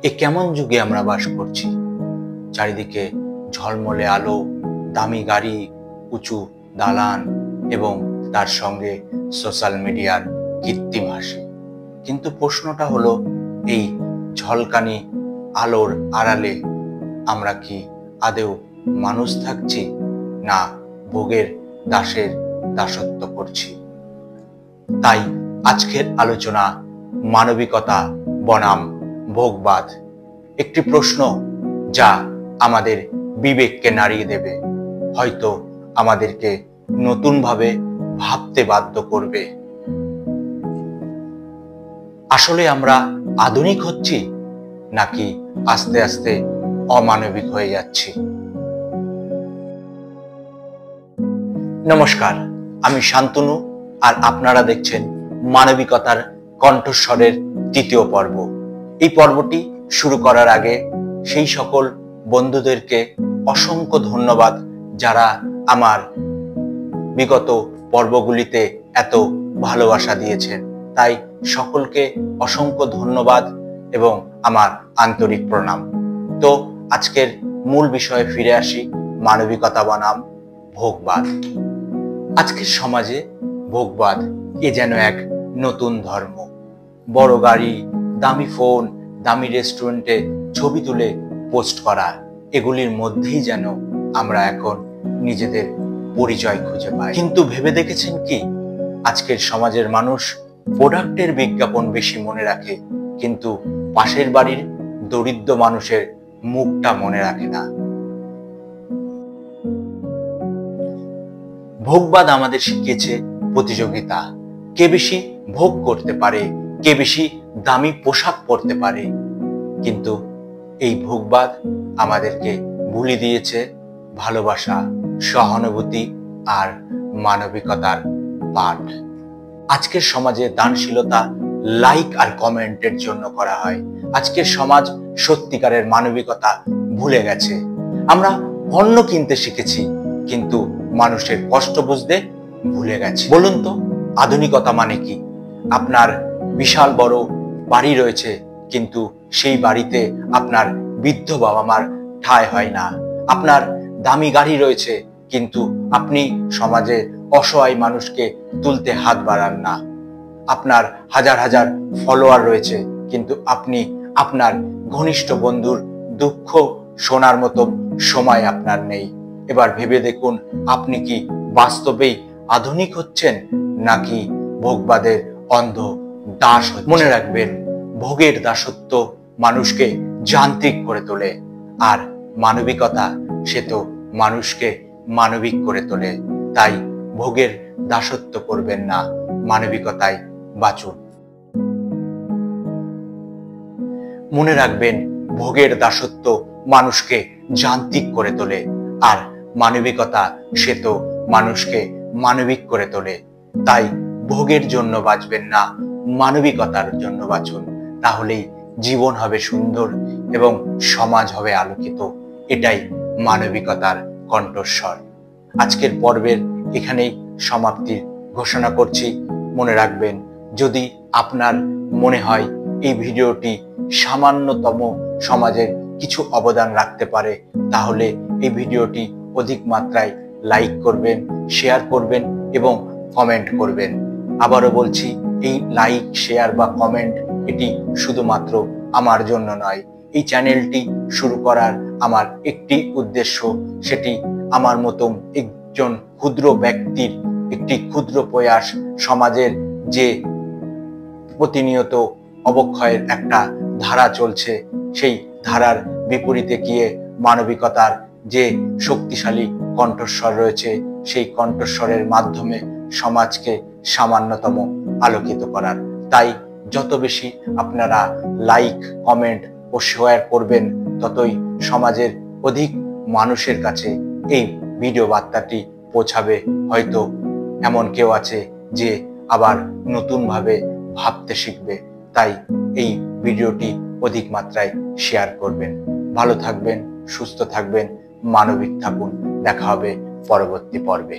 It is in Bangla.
এ কেমন যুগে আমরা বাস করছি? চারিদিকে ঝলমলে আলো, দামি গাড়ি, উঁচু দালান এবং তার সঙ্গে সোশ্যাল মিডিয়ার কৃত্রিম হাসি। কিন্তু প্রশ্নটা হলো, এই ঝলকানি আলোর আড়ালে আমরা কি আদৌ মানুষ থাকছি, না ভোগের দাসের দাসত্ব করছি? তাই আজকের আলোচনা মানবিকতা বনাম ভোগবাদ, একটি প্রশ্ন যা আমাদের বিবেককে নাড়িয়ে দেবে, হয়তো আমাদেরকে নতুনভাবে ভাবতে বাধ্য করবে। আসলে আমরা আধুনিক হচ্ছি, নাকি আস্তে আস্তে অমানবিক হয়ে যাচ্ছি? নমস্কার, আমি শান্তনু, আর আপনারা দেখছেন মানবিকতার কণ্ঠস্বরের তৃতীয় পর্ব। এই পর্বটি শুরু করার আগে সেই সকল বন্ধুদেরকে অসংখ্য ধন্যবাদ যারা আমার বিগত পর্বগুলিতে এত ভালোবাসা দিয়েছেন। তাই সকলকে অসংখ্য ধন্যবাদ এবং আমার আন্তরিক প্রণাম। তো আজকের মূল বিষয়ে ফিরে আসি, মানবিকতা বনাম ভোগবাদ। আজকের সমাজে ভোগবাদ এ যেন এক নতুন ধর্ম। বড় গাড়ি, দামি ফোন, দামি রেস্টুরেন্টে ছবি তুলে পোস্ট করা, এগুলির মধ্যেই যেন আমরা এখন নিজেদের পরিচয় খুঁজে পাই। কিন্তু ভেবে দেখেছেন কি, আজকের সমাজের মানুষ প্রোডাক্টের বিজ্ঞাপন বেশি মনে রাখে, কিন্তু পাশের বাড়ির দরিদ্র মানুষের মুখটা মনে রাখে না। ভোগবাদ আমাদের শিখিয়েছে প্রতিযোগিতা। কে বেশি ভোগ করতে পারে, কে বেশি দামি পোশাক পরতে পারে। কিন্তু এই ভোগবাদ আমাদেরকে ভুলিয়ে দিয়েছে ভালোবাসা, সহানুভূতি আর মানবিকতার পাঠ। আজকের সমাজে দানশীলতা লাইক আর কমেন্টের জন্য করা হয়। আজকের সমাজ সত্যিকারের মানবিকতা ভুলে গেছে। আমরা পণ্য কিনতে শিখেছি, কিন্তু মানুষের কষ্ট বুঝতে ভুলে গেছি। বলুন তো, আধুনিকতা মানে কি? আপনার বিশাল বড় বাড়ি রয়েছে, কিন্তু সেই বাড়িতে আপনার বৃদ্ধ বাবা মার ঠাঁই হয় না। আপনার দামি গাড়ি রয়েছে, কিন্তু আপনি সমাজে অসহায় মানুষকে তুলতে হাত বাড়ান না। আপনার হাজার হাজার ফলোয়ার রয়েছে, কিন্তু আপনি আপনার ঘনিষ্ঠ বন্ধুর দুঃখ শোনার মতো সময় আপনার নেই। এবার ভেবে দেখুন, আপনি কি বাস্তবেই আধুনিক হচ্ছেন, নাকি ভোগবাদের অন্ধ দাস হচ্ছেন? মনে রাখবেন, ভোগের দাসত্ব মানুষকে যান্ত্রিক করে তোলে, আর মানবিকতা সে তো মানুষকে মানবিক করে তোলে। তাই ভোগের দাসত্ব করবেন না, মানবিকতায় বাঁচুন। মনে রাখবেন, ভোগের দাসত্ব মানুষকে যান্ত্রিক করে তোলে, আর মানবিকতা সে তো মানুষকে মানবিক করে তোলে। তাই ভোগের জন্য বাঁচবেন না, মানবিকতার জন্য বাঁচুন। তাহলেই জীবন হবে সুন্দর এবং সমাজ হবে আলোকিত। এটাই মানবিকতার কণ্ঠস্বর। আজকের পর্বের এখানেই সমাপ্তির ঘোষণা করছি। মনে রাখবেন, যদি আপনার মনে হয় এই ভিডিওটি সামান্যতম সমাজের কিছু অবদান রাখতে পারে, তাহলে এই ভিডিওটি অধিক মাত্রায় লাইক করবেন, শেয়ার করবেন এবং কমেন্ট করবেন। আবারও বলছি, এই লাইক, শেয়ার বা কমেন্ট এটি শুধুমাত্র আমার জন্য নয়। এই চ্যানেলটি শুরু করার আমার একটি উদ্দেশ্য, সেটি আমার মতো একজন ক্ষুদ্র ব্যক্তির একটি ক্ষুদ্র প্রয়াস সমাজের যে প্রতিনিয়ত অবক্ষয়ের একটা ধারা চলছে, সেই ধারার বিপরীতে গিয়ে মানবিকতার যে শক্তিশালী কণ্ঠস্বর রয়েছে, সেই কণ্ঠস্বরের মাধ্যমে সমাজকে সামান্যতম আলোকিত করার। তাই যত বেশি আপনারা লাইক, কমেন্ট ও শেয়ার করবেন, ততই সমাজের অধিক মানুষের কাছে এই ভিডিও বার্তাটি পৌঁছাবে। হয়তো এমন কেউ আছে যে আবার নতুনভাবে ভাবতে শিখবে। তাই এই ভিডিওটি অধিক মাত্রায় শেয়ার করবেন। ভালো থাকবেন, সুস্থ থাকবেন, মানবিক থাকুন। দেখা হবে পরবর্তী পর্বে।